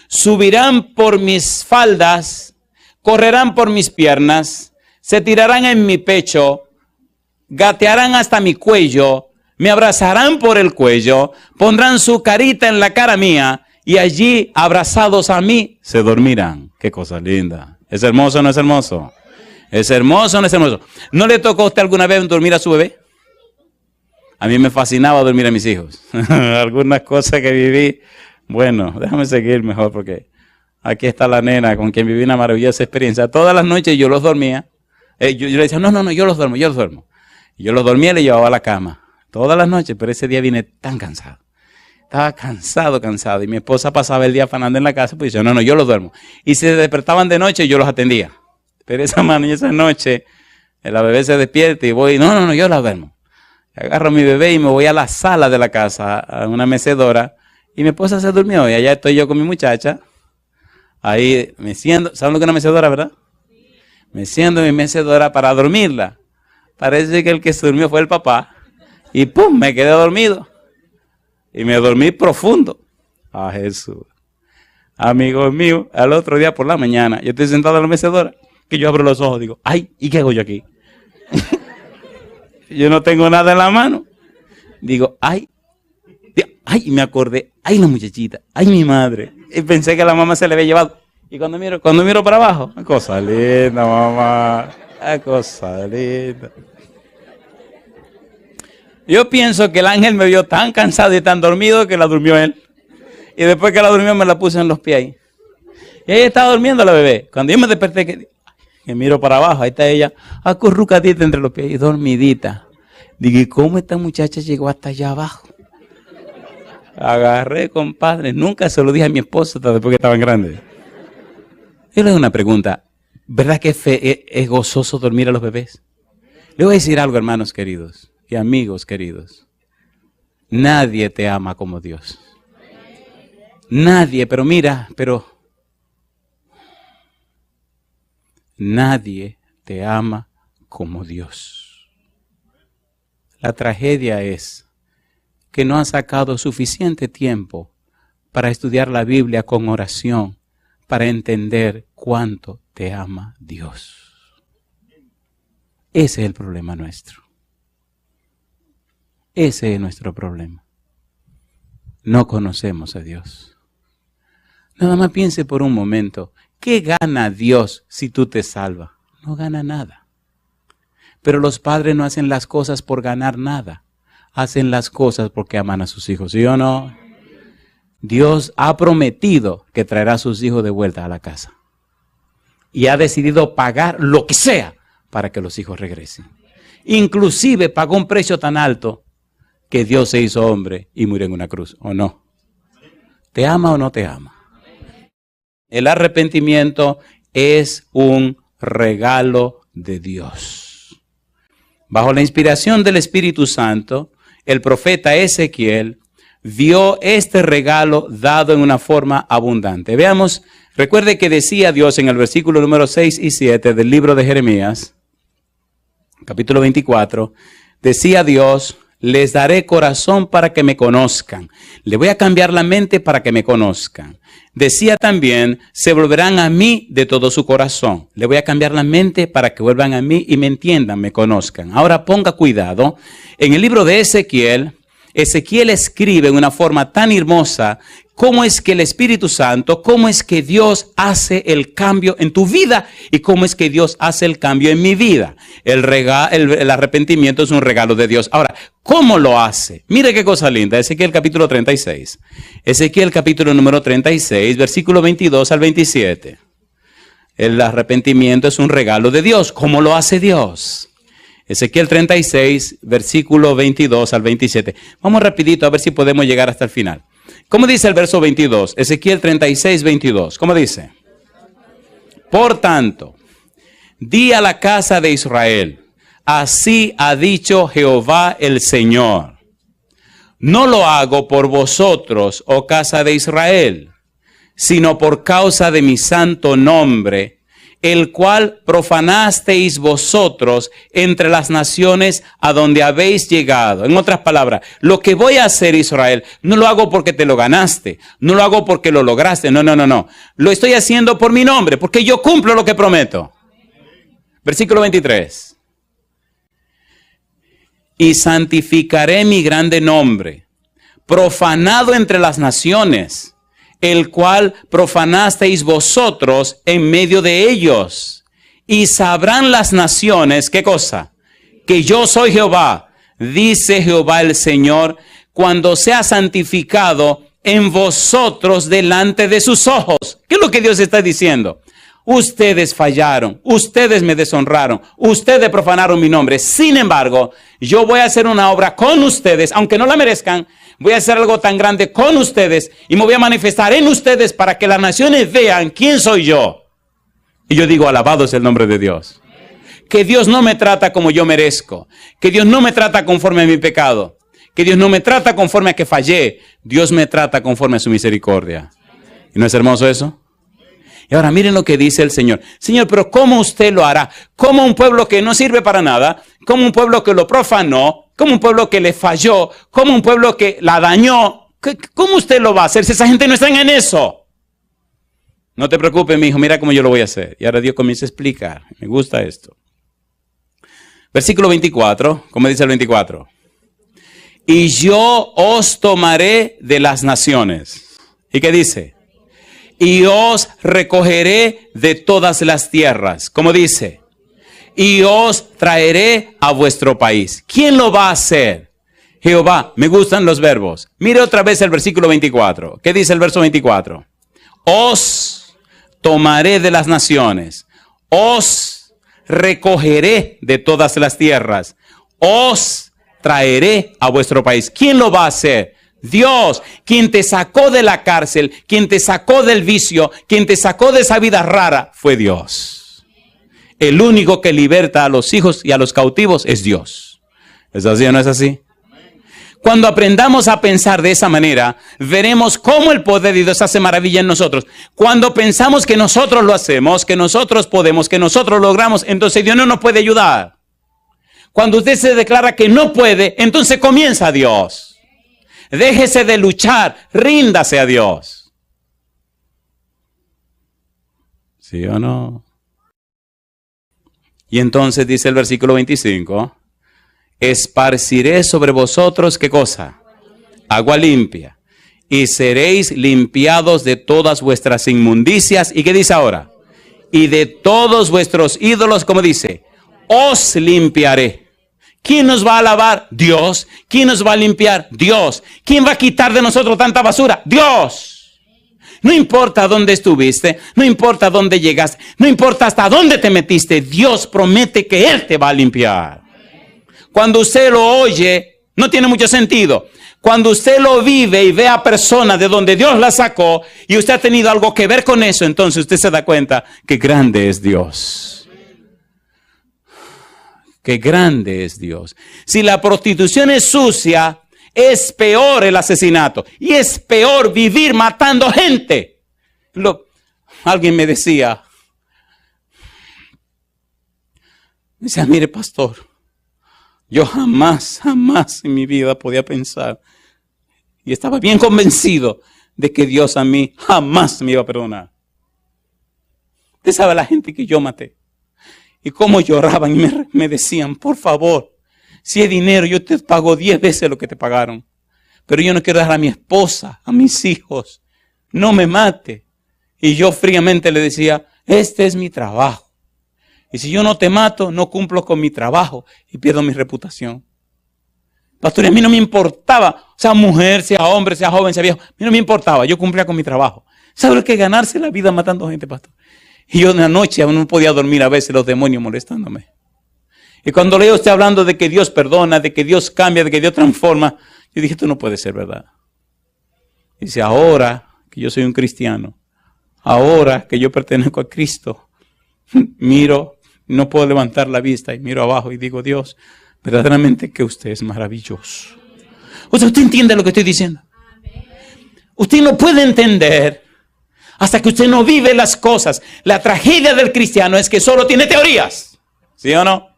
subirán por mis faldas, correrán por mis piernas, se tirarán en mi pecho, gatearán hasta mi cuello, me abrazarán por el cuello, pondrán su carita en la cara mía y allí, abrazados a mí, se dormirán. Qué cosa linda. ¿Es hermoso o no es hermoso? ¿Es hermoso o no es hermoso? ¿No le tocó a usted alguna vez dormir a su bebé? A mí me fascinaba dormir a mis hijos. Algunas cosas que viví. Bueno, déjame seguir mejor porque aquí está la nena con quien viví una maravillosa experiencia. Todas las noches yo los dormía. Yo le decía, no, yo los duermo. Y yo los dormía y le llevaba a la cama. Todas las noches, pero ese día vine tan cansado. Estaba cansado. Y mi esposa pasaba el día afanando en la casa, pues dice, no, yo los duermo. Y si se despertaban de noche, yo los atendía. Pero esa noche, la bebé se despierta y voy, no, yo la duermo. Agarro a mi bebé y me voy a la sala de la casa, a una mecedora, y mi esposa se durmió. Y allá estoy yo con mi muchacha, ahí me siento, ¿saben lo que es una mecedora, verdad? Me siento en mi mecedora para dormirla. Parece que el que se durmió fue el papá, y ¡pum!, me quedé dormido. Y me dormí profundo. A Jesús. Amigos míos, al otro día por la mañana, yo estoy sentado en la mecedora, que yo abro los ojos, digo, ay, ¿y qué hago yo aquí? Yo no tengo nada en la mano. Digo, ay, me acordé, ay, la muchachita, ay, mi madre. Y pensé que la mamá se le había llevado. Y cuando miro para abajo, cosa linda, mamá, cosa linda. Yo pienso que el ángel me vio tan cansado y tan dormido que la durmió él. Y después que la durmió me la puse en los pies ahí. Y ella estaba durmiendo la bebé. Cuando yo me desperté, que miro para abajo, ahí está ella, acurrucadita entre los pies y dormidita. Digo, ¿y cómo esta muchacha llegó hasta allá abajo? Agarré, compadre. Nunca se lo dije a mi esposa hasta después que estaban grandes. Yo le doy una pregunta. ¿Verdad que es gozoso dormir a los bebés? Le voy a decir algo, hermanos queridos y amigos queridos. Nadie te ama como Dios. Nadie, pero nadie te ama como Dios. La tragedia es que no has sacado suficiente tiempo para estudiar la Biblia con oración, para entender cuánto te ama Dios. Ese es el problema nuestro. Ese es nuestro problema. No conocemos a Dios. Nada más piense por un momento, ¿qué gana Dios si tú te salvas? No gana nada. Pero los padres no hacen las cosas por ganar nada. Hacen las cosas porque aman a sus hijos, ¿sí o no? Dios ha prometido que traerá a sus hijos de vuelta a la casa. Y ha decidido pagar lo que sea para que los hijos regresen. Inclusive pagó un precio tan alto que Dios se hizo hombre y murió en una cruz, ¿o no? ¿Te ama o no te ama? El arrepentimiento es un regalo de Dios. Bajo la inspiración del Espíritu Santo, el profeta Ezequiel vio este regalo dado en una forma abundante. Veamos, recuerde que decía Dios en el versículo número 6 y 7 del libro de Jeremías, capítulo 24, decía Dios: les daré corazón para que me conozcan. Le voy a cambiar la mente para que me conozcan. Decía también: se volverán a mí de todo su corazón. Le voy a cambiar la mente para que vuelvan a mí y me entiendan, me conozcan. Ahora ponga cuidado. En el libro de Ezequiel, Ezequiel escribe en una forma tan hermosa cómo es que el Espíritu Santo, cómo es que Dios hace el cambio en tu vida y cómo es que Dios hace el cambio en mi vida. El arrepentimiento es un regalo de Dios. Ahora, ¿cómo lo hace? Mire qué cosa linda. Ezequiel capítulo 36. Ezequiel capítulo número 36, versículo 22 al 27. El arrepentimiento es un regalo de Dios. ¿Cómo lo hace Dios? Ezequiel 36, versículo 22 al 27. Vamos rapidito a ver si podemos llegar hasta el final. ¿Cómo dice el verso 22? Ezequiel 36, 22. ¿Cómo dice? Por tanto, di a la casa de Israel: así ha dicho Jehová el Señor. No lo hago por vosotros, oh casa de Israel, sino por causa de mi santo nombre, el cual profanasteis vosotros entre las naciones a donde habéis llegado. En otras palabras, lo que voy a hacer, Israel, no lo hago porque te lo ganaste, no lo hago porque lo lograste, no. Lo estoy haciendo por mi nombre, porque yo cumplo lo que prometo. Versículo 23. Y santificaré mi grande nombre, profanado entre las naciones, el cual profanasteis vosotros en medio de ellos. Y sabrán las naciones, ¿qué cosa? Que yo soy Jehová, dice Jehová el Señor, cuando sea santificado en vosotros delante de sus ojos. ¿Qué es lo que Dios está diciendo? Ustedes fallaron, ustedes me deshonraron, ustedes profanaron mi nombre. Sin embargo, yo voy a hacer una obra con ustedes, aunque no la merezcan. Voy a hacer algo tan grande con ustedes y me voy a manifestar en ustedes para que las naciones vean quién soy yo. Y yo digo, alabado es el nombre de Dios. Que Dios no me trata como yo merezco. Que Dios no me trata conforme a mi pecado. Que Dios no me trata conforme a que fallé. Dios me trata conforme a su misericordia. ¿Y no es hermoso eso? Y ahora miren lo que dice el Señor. Señor, pero ¿cómo usted lo hará? ¿Cómo un pueblo que no sirve para nada? ¿Cómo un pueblo que lo profanó? ¿Cómo un pueblo que le falló? ¿Cómo un pueblo que la dañó? ¿Cómo usted lo va a hacer si esa gente no está en eso? No te preocupes, mi hijo, mira cómo yo lo voy a hacer. Y ahora Dios comienza a explicar. Me gusta esto. Versículo 24, ¿cómo dice el 24? Y yo os tomaré de las naciones. ¿Y qué dice? Y os recogeré de todas las tierras. ¿Cómo dice? Y os traeré a vuestro país. ¿Quién lo va a hacer? Jehová. Me gustan los verbos. Mire otra vez el versículo 24. ¿Qué dice el verso 24? Os tomaré de las naciones. Os recogeré de todas las tierras. Os traeré a vuestro país. ¿Quién lo va a hacer? Dios, quien te sacó de la cárcel, quien te sacó del vicio, quien te sacó de esa vida rara, fue Dios. El único que liberta a los hijos y a los cautivos es Dios. ¿Es así o no es así? Cuando aprendamos a pensar de esa manera, veremos cómo el poder de Dios hace maravilla en nosotros. Cuando pensamos que nosotros lo hacemos, que nosotros podemos, que nosotros logramos, entonces Dios no nos puede ayudar. Cuando usted se declara que no puede, entonces comienza Dios. Déjese de luchar, ríndase a Dios. ¿Sí o no? Y entonces dice el versículo 25, esparciré sobre vosotros, ¿qué cosa? Agua limpia. Y seréis limpiados de todas vuestras inmundicias. ¿Y qué dice ahora? Y de todos vuestros ídolos, ¿cómo dice? Os limpiaré. ¿Quién nos va a lavar? Dios. ¿Quién nos va a limpiar? Dios. ¿Quién va a quitar de nosotros tanta basura? Dios. No importa dónde estuviste, no importa dónde llegaste, no importa hasta dónde te metiste, Dios promete que Él te va a limpiar. Cuando usted lo oye, no tiene mucho sentido. Cuando usted lo vive y ve a personas de donde Dios la sacó y usted ha tenido algo que ver con eso, entonces usted se da cuenta que grande es Dios. Qué grande es Dios. Si la prostitución es sucia, Es peor el asesinato. Y es peor vivir matando gente. Alguien me decía, mire, pastor, yo jamás en mi vida podía pensar, y estaba bien convencido de que Dios a mí jamás me iba a perdonar. Usted sabe la gente que yo maté. Y cómo lloraban y me decían, por favor, si es dinero, yo te pago 10 veces lo que te pagaron. Pero yo no quiero dar a mi esposa, a mis hijos. No me mate. Y yo fríamente le decía, este es mi trabajo. Y si yo no te mato, no cumplo con mi trabajo y pierdo mi reputación. Pastor, a mí no me importaba, sea mujer, sea hombre, sea joven, sea viejo. A mí no me importaba, yo cumplía con mi trabajo. ¿Sabe lo que es ganarse la vida matando gente, pastor? Y yo en la noche aún no podía dormir, a veces los demonios molestándome. Y cuando leo usted hablando de que Dios perdona, de que Dios cambia, de que Dios transforma, yo dije, esto no puede ser verdad. Y dice, ahora que yo soy un cristiano, ahora que yo pertenezco a Cristo, miro, no puedo levantar la vista y miro abajo y digo, Dios, verdaderamente que usted es maravilloso. O sea, ¿usted entiende lo que estoy diciendo? Usted no puede entender hasta que usted no vive las cosas. La tragedia del cristiano es que solo tiene teorías. ¿Sí o no?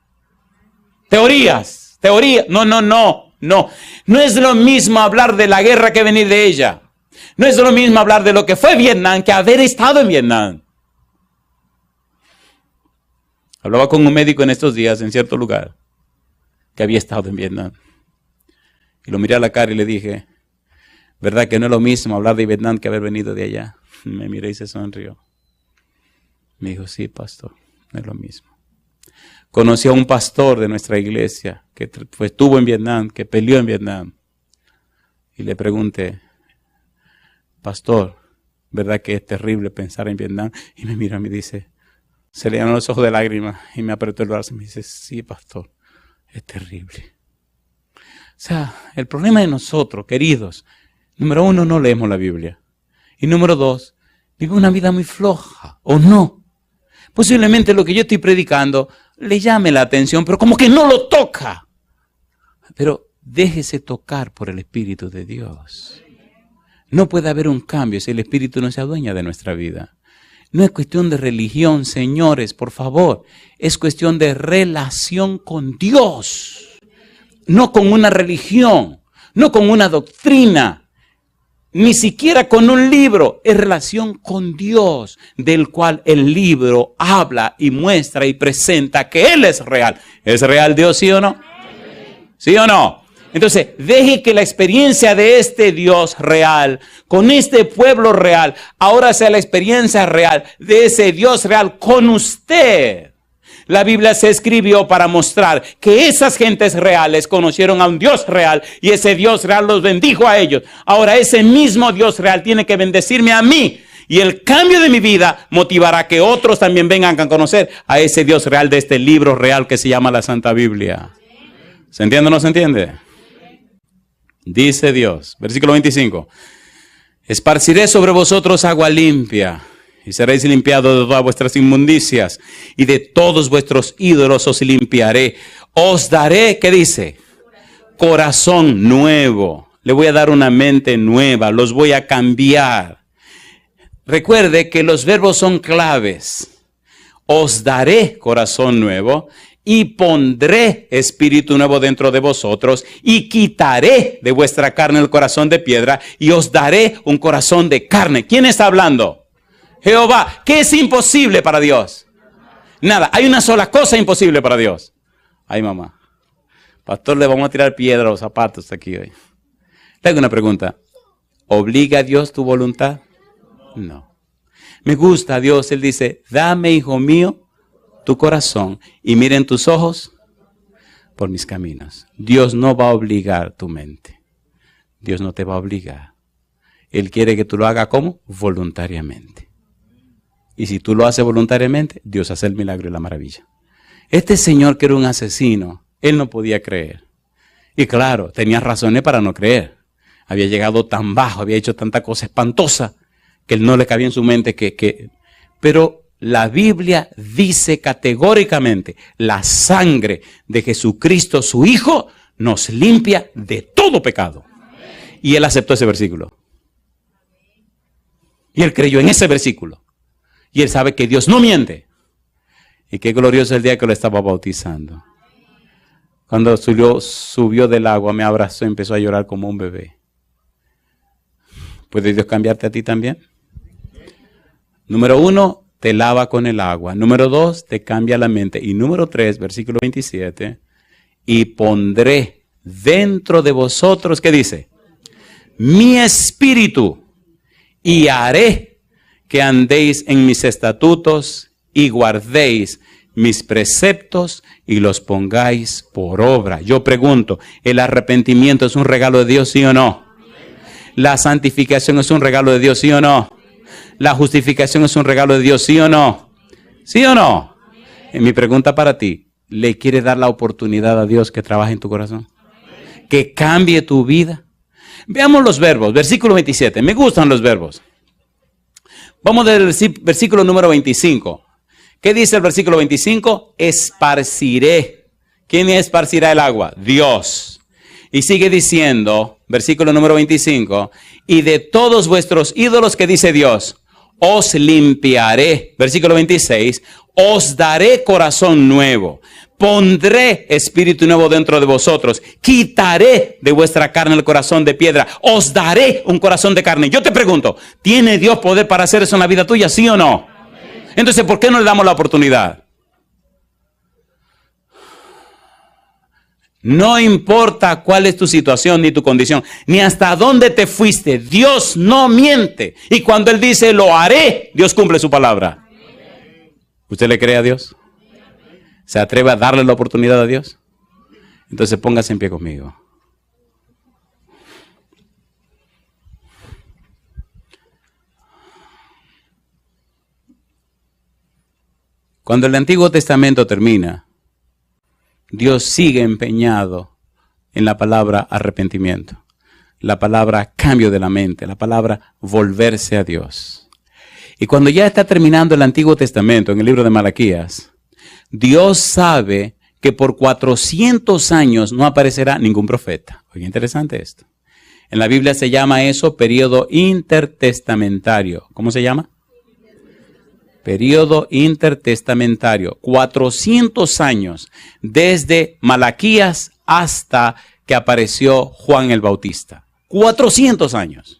Teorías. No. No es lo mismo hablar de la guerra que venir de ella. No es lo mismo hablar de lo que fue Vietnam que haber estado en Vietnam. Hablaba con un médico en estos días en cierto lugar que había estado en Vietnam. Y lo miré a la cara y le dije, ¿verdad que no es lo mismo hablar de Vietnam que haber venido de allá? Me miré y se sonrió. Me dijo, sí, pastor, no es lo mismo. Conocí a un pastor de nuestra iglesia que estuvo en Vietnam, que peleó en Vietnam. Y le pregunté, pastor, ¿verdad que es terrible pensar en Vietnam? Y me mira y me dice, se le llenan los ojos de lágrimas y me apretó el brazo y me dice, sí, pastor, es terrible. O sea, el problema de nosotros, queridos, número 1, no leemos la Biblia. Y número 2, vive una vida muy floja, ¿o no? Posiblemente lo que yo estoy predicando le llame la atención, pero como que no lo toca. Pero déjese tocar por el Espíritu de Dios. No puede haber un cambio si el Espíritu no se adueña de nuestra vida. No es cuestión de religión, señores, por favor. Es cuestión de relación con Dios. No con una religión, no con una doctrina. Ni siquiera con un libro, es relación con Dios, del cual el libro habla y muestra y presenta que Él es real. ¿Es real Dios, sí o no? ¿Sí o no? Entonces, deje que la experiencia de este Dios real, con este pueblo real, ahora sea la experiencia real de ese Dios real con usted. La Biblia se escribió para mostrar que esas gentes reales conocieron a un Dios real y ese Dios real los bendijo a ellos. Ahora ese mismo Dios real tiene que bendecirme a mí y el cambio de mi vida motivará a que otros también vengan a conocer a ese Dios real de este libro real que se llama la Santa Biblia. ¿Se entiende o no se entiende? Dice Dios, versículo 25, esparciré sobre vosotros agua limpia. Y seréis limpiados de todas vuestras inmundicias, y de todos vuestros ídolos os limpiaré. Os daré, ¿qué dice? Corazón nuevo. Le voy a dar una mente nueva, los voy a cambiar. Recuerde que los verbos son claves. Os daré corazón nuevo, y pondré espíritu nuevo dentro de vosotros, y quitaré de vuestra carne el corazón de piedra, y os daré un corazón de carne. ¿Quién está hablando? Jehová. ¿Qué es imposible para Dios? Nada. Hay una sola cosa imposible para Dios. Ay, mamá. Pastor, le vamos a tirar piedra a los zapatos aquí hoy. Le hago una pregunta. ¿Obliga a Dios tu voluntad? No. Me gusta a Dios. Él dice, dame, hijo mío, tu corazón y miren tus ojos por mis caminos. Dios no va a obligar tu mente. Dios no te va a obligar. Él quiere que tú lo hagas ¿cómo? Voluntariamente. Y si tú lo haces voluntariamente, Dios hace el milagro y la maravilla. Este señor que era un asesino, él no podía creer. Y claro, tenía razones para no creer. Había llegado tan bajo, había hecho tanta cosa espantosa, que él no le cabía en su mente Pero la Biblia dice categóricamente, la sangre de Jesucristo, su Hijo, nos limpia de todo pecado. Y él aceptó ese versículo. Y él creyó en ese versículo. Y él sabe que Dios no miente. Y qué glorioso el día que lo estaba bautizando. Cuando subió del agua, me abrazó y empezó a llorar como un bebé. ¿Puede Dios cambiarte a ti también? Número 1, te lava con el agua. Número 2, te cambia la mente. Y número 3, versículo 27, y pondré dentro de vosotros, ¿qué dice? Mi espíritu, y haré que andéis en mis estatutos y guardéis mis preceptos y los pongáis por obra. Yo pregunto, ¿el arrepentimiento es un regalo de Dios, sí o no? ¿La santificación es un regalo de Dios, sí o no? ¿La justificación es un regalo de Dios, sí o no? ¿Sí o no? Mi pregunta para ti, ¿le quieres dar la oportunidad a Dios que trabaje en tu corazón? ¿Que cambie tu vida? Veamos los verbos, versículo 27, me gustan los verbos. Vamos del versículo número 25. ¿Qué dice el versículo 25? Esparciré. ¿Quién esparcirá el agua? Dios. Y sigue diciendo, versículo número 25, y de todos vuestros ídolos, ¿qué dice Dios? Os limpiaré. Versículo 26, os daré corazón nuevo. Pondré espíritu nuevo dentro de vosotros. Quitaré de vuestra carne el corazón de piedra. Os daré un corazón de carne. Yo te pregunto, ¿tiene Dios poder para hacer eso en la vida tuya, sí o no? Entonces, ¿por qué no le damos la oportunidad? No importa cuál es tu situación ni tu condición, ni hasta dónde te fuiste. Dios no miente. Y cuando Él dice, lo haré, Dios cumple su palabra. ¿Usted le cree a Dios? ¿Se atreve a darle la oportunidad a Dios? Entonces póngase en pie conmigo. Cuando el Antiguo Testamento termina, Dios sigue empeñado en la palabra arrepentimiento, la palabra cambio de la mente, la palabra volverse a Dios. Y cuando ya está terminando el Antiguo Testamento, en el libro de Malaquías, Dios sabe que por 400 años no aparecerá ningún profeta. Oye, interesante esto. En la Biblia se llama eso periodo intertestamentario. ¿Cómo se llama? Periodo intertestamentario. 400 años desde Malaquías hasta que apareció Juan el Bautista. 400 años.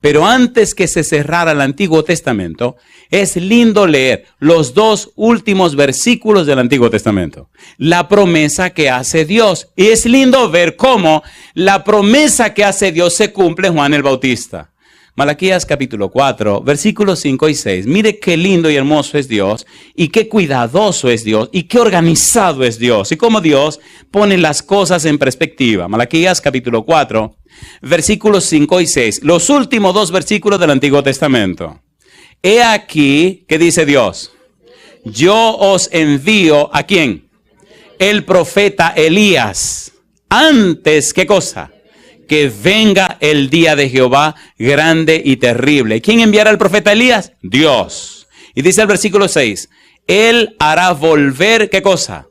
Pero antes que se cerrara el Antiguo Testamento, es lindo leer los 2 últimos versículos del Antiguo Testamento. La promesa que hace Dios. Y es lindo ver cómo la promesa que hace Dios se cumple en Juan el Bautista. Malaquías capítulo 4, versículos 5 y 6. Mire qué lindo y hermoso es Dios, y qué cuidadoso es Dios, y qué organizado es Dios, y cómo Dios pone las cosas en perspectiva. Malaquías capítulo 4, versículos 5 y 6. Los últimos 2 versículos del Antiguo Testamento. He aquí, ¿qué dice Dios? Yo os envío, ¿a quién? El profeta Elías. Antes, ¿qué cosa? Que venga el día de Jehová grande y terrible. ¿Quién enviará al profeta Elías? Dios. Y dice el versículo 6, Él hará volver, ¿qué cosa?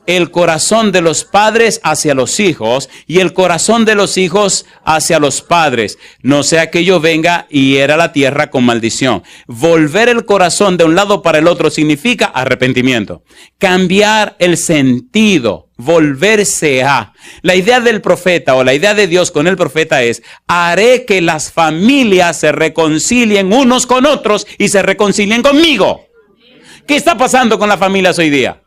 El corazón de los padres hacia los hijos y el corazón de los hijos hacia los padres. No sea que yo venga y hiera la tierra con maldición. Volver el corazón de un lado para el otro significa arrepentimiento. Cambiar el sentido, volverse a. La idea del profeta o la idea de Dios con el profeta es, haré que las familias se reconcilien unos con otros y se reconcilien conmigo. ¿Qué está pasando con las familias hoy día?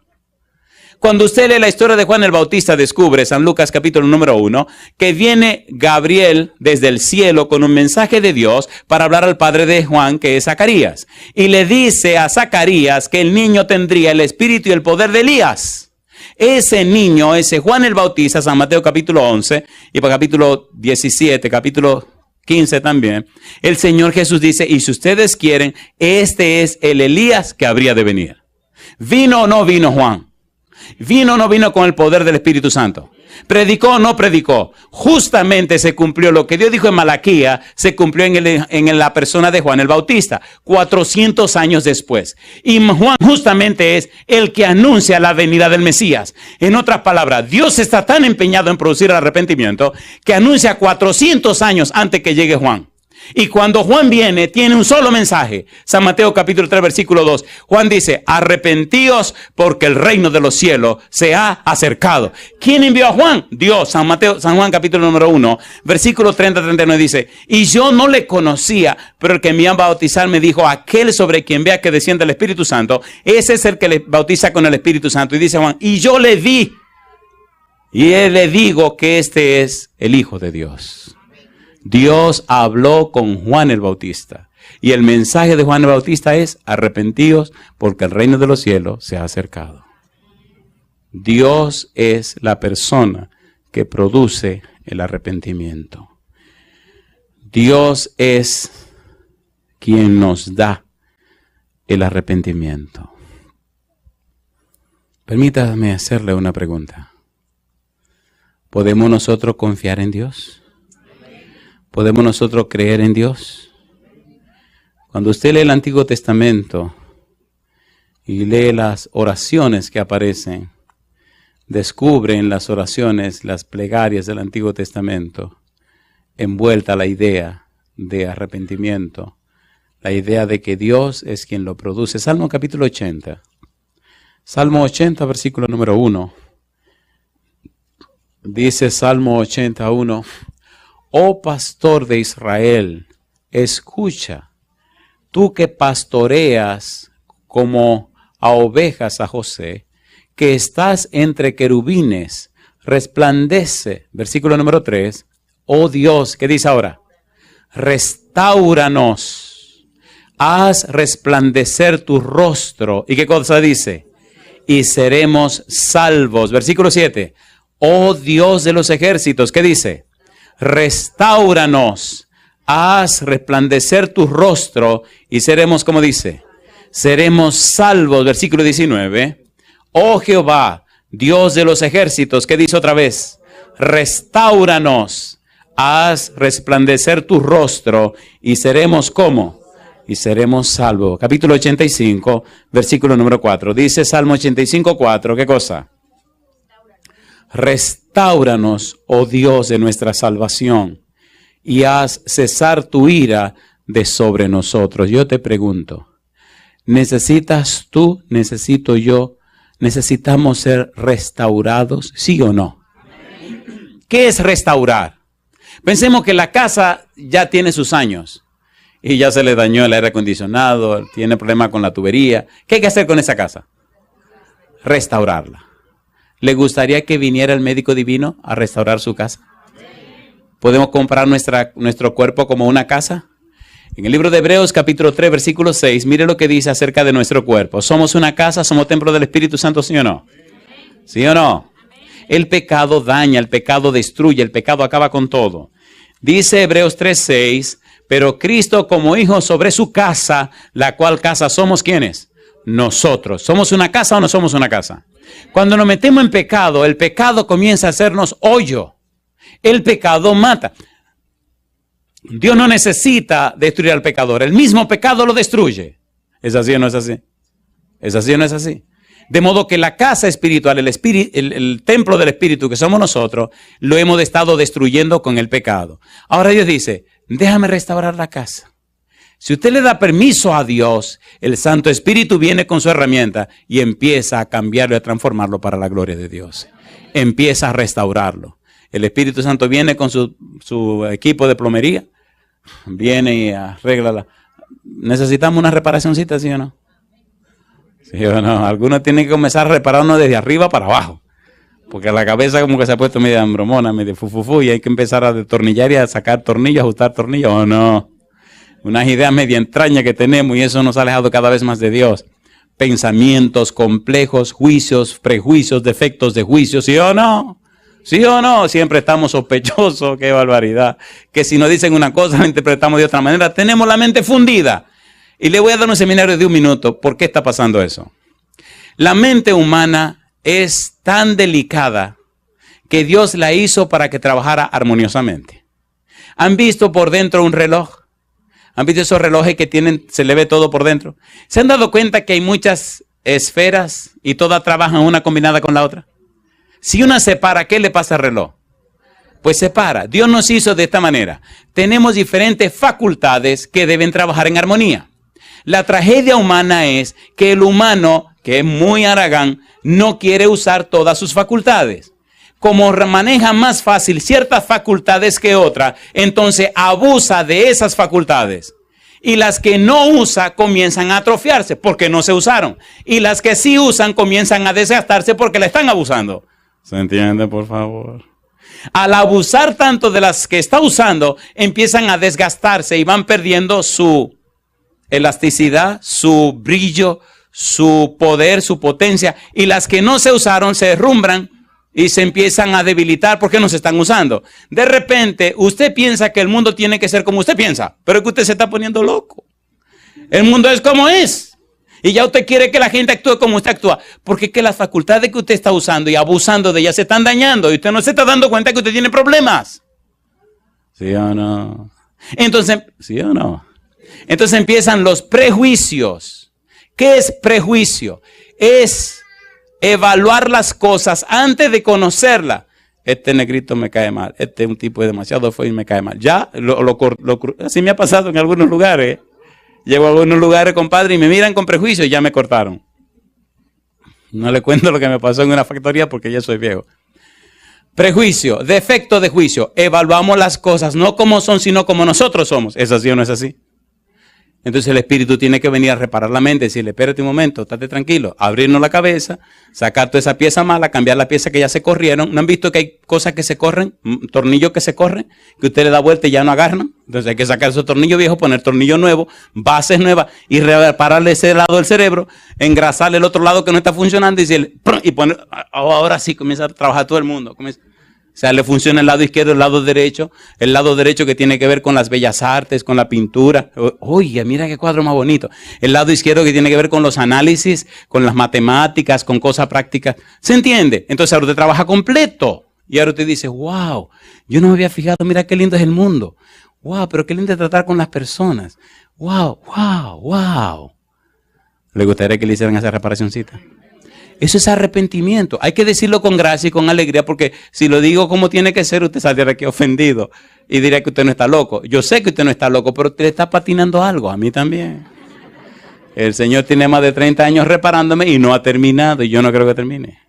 Cuando usted lee la historia de Juan el Bautista, descubre, San Lucas capítulo número 1, que viene Gabriel desde el cielo con un mensaje de Dios para hablar al padre de Juan, que es Zacarías. Y le dice a Zacarías que el niño tendría el espíritu y el poder de Elías. Ese niño, ese Juan el Bautista, San Mateo capítulo 11, y para capítulo 17, capítulo 15 también, el Señor Jesús dice, y si ustedes quieren, este es el Elías que habría de venir. ¿Vino o no vino Juan? ¿Vino o no vino con el poder del Espíritu Santo? ¿Predicó o no predicó? Justamente se cumplió lo que Dios dijo en Malaquía, se cumplió en la persona de Juan el Bautista, 400 años después. Y Juan justamente es el que anuncia la venida del Mesías. En otras palabras, Dios está tan empeñado en producir el arrepentimiento que anuncia 400 años antes que llegue Juan. Y cuando Juan viene, tiene un solo mensaje. San Mateo capítulo 3, versículo 2. Juan dice, arrepentíos porque el reino de los cielos se ha acercado. ¿Quién envió a Juan? Dios. San Juan capítulo número 1, versículo 30-39 dice, y yo no le conocía, pero el que me iba a bautizar me dijo, aquel sobre quien vea que desciende el Espíritu Santo, ese es el que le bautiza con el Espíritu Santo. Y dice Juan, y yo le di, y él le digo que este es el Hijo de Dios. Dios habló con Juan el Bautista. Y el mensaje de Juan el Bautista es, arrepentíos porque el reino de los cielos se ha acercado. Dios es la persona que produce el arrepentimiento. Dios es quien nos da el arrepentimiento. Permítame hacerle una pregunta. ¿Podemos nosotros confiar en Dios? ¿Podemos nosotros creer en Dios? Cuando usted lee el Antiguo Testamento y lee las oraciones que aparecen, descubre en las oraciones, las plegarias del Antiguo Testamento, envuelta la idea de arrepentimiento, la idea de que Dios es quien lo produce. Salmo capítulo 80. Salmo 80, versículo número 1. Dice Salmo 81. Oh pastor de Israel, escucha, tú que pastoreas como a ovejas a José, que estás entre querubines, resplandece, versículo número 3, oh Dios, ¿qué dice ahora? Restáuranos, haz resplandecer tu rostro, ¿y qué cosa dice? Y seremos salvos, versículo 7, oh Dios de los ejércitos, ¿qué dice? Restáuranos, haz resplandecer tu rostro y seremos, como dice, seremos salvos. Versículo 19. Oh Jehová, Dios de los ejércitos, ¿qué dice otra vez? Restáuranos, haz resplandecer tu rostro y seremos como, y seremos salvos. Capítulo 85, versículo número 4. Dice Salmo 85, 4, ¿qué cosa? Restáuranos, oh Dios de nuestra salvación, y haz cesar tu ira de sobre nosotros. Yo te pregunto, ¿necesitas tú, necesito yo, necesitamos ser restaurados, sí o no? ¿Qué es restaurar? Pensemos que la casa ya tiene sus años y ya se le dañó el aire acondicionado, tiene problemas con la tubería. ¿Qué hay que hacer con esa casa? Restaurarla. ¿Le gustaría que viniera el médico divino a restaurar su casa? ¿Podemos comprar nuestro cuerpo como una casa? En el libro de Hebreos capítulo 3 versículo 6, mire lo que dice acerca de nuestro cuerpo. ¿Somos una casa? ¿Somos templo del Espíritu Santo? ¿Sí o no? ¿Sí o no? El pecado daña, el pecado destruye, el pecado acaba con todo. Dice Hebreos 3:6, pero Cristo como hijo sobre su casa, la cual casa somos ¿quiénes? Nosotros. ¿Somos una casa o no somos una casa? Cuando nos metemos en pecado, el pecado comienza a hacernos hoyo. El pecado mata. Dios no necesita destruir al pecador. El mismo pecado lo destruye. ¿Es así o no es así? ¿Es así o no es así? De modo que la casa espiritual, el templo del Espíritu que somos nosotros, lo hemos estado destruyendo con el pecado. Ahora Dios dice, déjame restaurar la casa. Si usted le da permiso a Dios, el Santo Espíritu viene con su herramienta y empieza a cambiarlo y a transformarlo para la gloria de Dios. Empieza a restaurarlo. El Espíritu Santo viene con su equipo de plomería, viene y arregla. ¿Necesitamos una reparacióncita, sí o no? Sí o no. Algunos tienen que comenzar a repararnos desde arriba para abajo. Porque la cabeza como que se ha puesto medio ambromona, medio fufufu, y hay que empezar a destornillar y a sacar tornillos, ajustar tornillos, ¿o no? Unas ideas media entrañas que tenemos y eso nos ha alejado cada vez más de Dios. Pensamientos complejos, juicios, prejuicios, defectos de juicio, ¿sí o no? ¿Sí o no? Siempre estamos sospechosos, qué barbaridad. Que si nos dicen una cosa, la interpretamos de otra manera. Tenemos la mente fundida. Y le voy a dar un seminario de 1 minuto. ¿Por qué está pasando eso? La mente humana es tan delicada que Dios la hizo para que trabajara armoniosamente. ¿Han visto por dentro un reloj? ¿Han visto esos relojes que tienen, se le ve todo por dentro? ¿Se han dado cuenta que hay muchas esferas y todas trabajan una combinada con la otra? Si una se para, ¿qué le pasa al reloj? Pues se para. Dios nos hizo de esta manera. Tenemos diferentes facultades que deben trabajar en armonía. La tragedia humana es que el humano, que es muy haragán, no quiere usar todas sus facultades. Como maneja más fácil ciertas facultades que otras, entonces abusa de esas facultades. Y las que no usa comienzan a atrofiarse porque no se usaron. Y las que sí usan comienzan a desgastarse porque la están abusando. ¿Se entiende, por favor? Al abusar tanto de las que está usando, empiezan a desgastarse y van perdiendo su elasticidad, su brillo, su poder, su potencia. Y las que no se usaron se derrumbran y se empiezan a debilitar porque no se están usando. De repente, usted piensa que el mundo tiene que ser como usted piensa, pero es que usted se está poniendo loco. El mundo es como es. Y ya usted quiere que la gente actúe como usted actúa. Porque es que las facultades que usted está usando y abusando de ellas se están dañando. Y usted no se está dando cuenta que usted tiene problemas. ¿Sí o no? Entonces, ¿sí o no? Entonces empiezan los prejuicios. ¿Qué es prejuicio? Es evaluar las cosas antes de conocerlas. Este negrito me cae mal. Este es un tipo demasiado feo y me cae mal. Ya, así me ha pasado en algunos lugares. Llego a algunos lugares, compadre, y me miran con prejuicio y ya me cortaron. No le cuento lo que me pasó en una factoría porque ya soy viejo. Prejuicio, defecto de juicio. Evaluamos las cosas no como son, sino como nosotros somos. ¿Es así o no es así? Entonces el Espíritu tiene que venir a reparar la mente, decirle, espérate un momento, estate tranquilo, abrirnos la cabeza, sacar toda esa pieza mala, cambiar la pieza que ya se corrieron. ¿No han visto que hay cosas que se corren, tornillos que se corren, que usted le da vuelta y ya no agarran? Entonces hay que sacar esos tornillos viejos, poner tornillo nuevo, bases nuevas y repararle ese lado del cerebro, engrasarle el otro lado que no está funcionando y decirle, y poner, ahora sí comienza a trabajar todo el mundo. O sea, le funciona el lado izquierdo, el lado derecho que tiene que ver con las bellas artes, con la pintura. Oye, mira qué cuadro más bonito. El lado izquierdo que tiene que ver con los análisis, con las matemáticas, con cosas prácticas. ¿Se entiende? Entonces ahora usted trabaja completo. Y ahora usted dice, wow, yo no me había fijado, mira qué lindo es el mundo. Wow, pero qué lindo es tratar con las personas. Wow, wow, wow. ¿Le gustaría que le hicieran esa reparacioncita? Eso es arrepentimiento. Hay que decirlo con gracia y con alegría, porque si lo digo como tiene que ser, usted saldrá aquí ofendido y dirá que usted no está loco. Yo sé que usted no está loco, pero usted está patinando algo. A mí también. El Señor tiene más de 30 años reparándome y no ha terminado, y yo no creo que termine.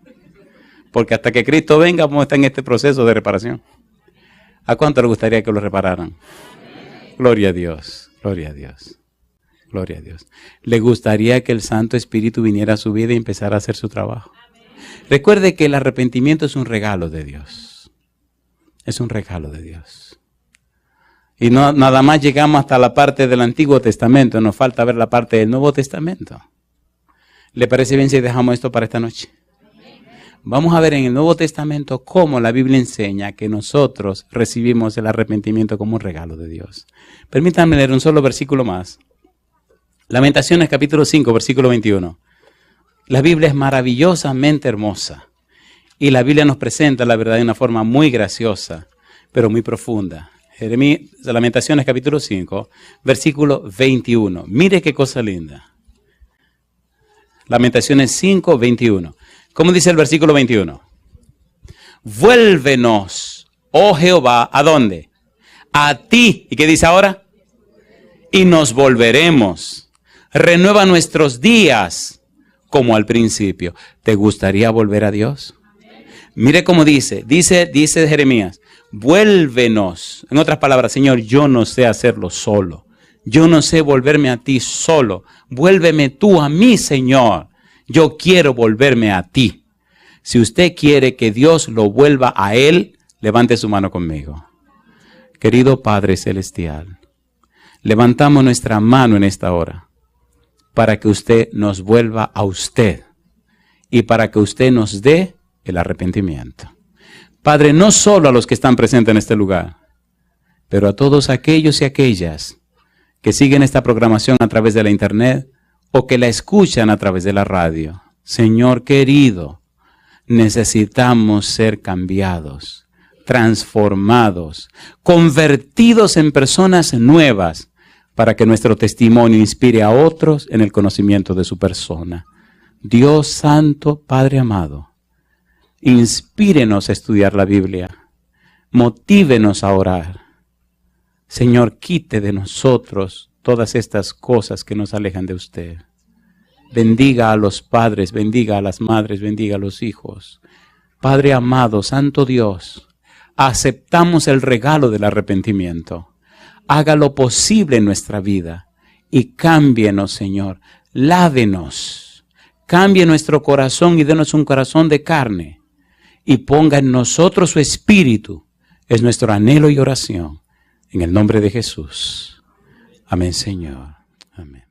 Porque hasta que Cristo venga, vamos a estar en este proceso de reparación. ¿A cuánto le gustaría que lo repararan? Gloria a Dios, gloria a Dios. Gloria a Dios. ¿Le gustaría que el Santo Espíritu viniera a su vida y empezara a hacer su trabajo? Recuerde que el arrepentimiento es un regalo de Dios. Es un regalo de Dios. Y no nada más llegamos hasta la parte del Antiguo Testamento, nos falta ver la parte del Nuevo Testamento. ¿Le parece bien si dejamos esto para esta noche? Vamos a ver en el Nuevo Testamento cómo la Biblia enseña que nosotros recibimos el arrepentimiento como un regalo de Dios. Permítanme leer un solo versículo más. Lamentaciones capítulo 5, versículo 21. La Biblia es maravillosamente hermosa y la Biblia nos presenta la verdad de una forma muy graciosa, pero muy profunda. Lamentaciones capítulo 5, versículo 21. Mire qué cosa linda. Lamentaciones 5, 21. ¿Cómo dice el versículo 21? Vuélvenos, oh Jehová, ¿a dónde? A ti. ¿Y qué dice ahora? Y nos volveremos. Renueva nuestros días como al principio. ¿Te gustaría volver a Dios? Mire cómo dice Jeremías, vuélvenos. En otras palabras, Señor, yo no sé hacerlo solo. Yo no sé volverme a ti solo. Vuélveme tú a mí, Señor. Yo quiero volverme a ti. Si usted quiere que Dios lo vuelva a Él, levante su mano conmigo. Querido Padre Celestial, levantamos nuestra mano en esta hora para que usted nos vuelva a usted y para que usted nos dé el arrepentimiento. Padre, no solo a los que están presentes en este lugar, pero a todos aquellos y aquellas que siguen esta programación a través de la internet o que la escuchan a través de la radio. Señor querido, necesitamos ser cambiados, transformados, convertidos en personas nuevas para que nuestro testimonio inspire a otros en el conocimiento de su persona. Dios Santo, Padre amado, inspírenos a estudiar la Biblia, motívenos a orar. Señor, quite de nosotros todas estas cosas que nos alejan de usted. Bendiga a los padres, bendiga a las madres, bendiga a los hijos. Padre amado, Santo Dios, aceptamos el regalo del arrepentimiento. Haga lo posible en nuestra vida y cámbienos, Señor. Lávenos, cambie nuestro corazón y denos un corazón de carne y ponga en nosotros su espíritu. Es nuestro anhelo y oración. En el nombre de Jesús. Amén, Señor. Amén.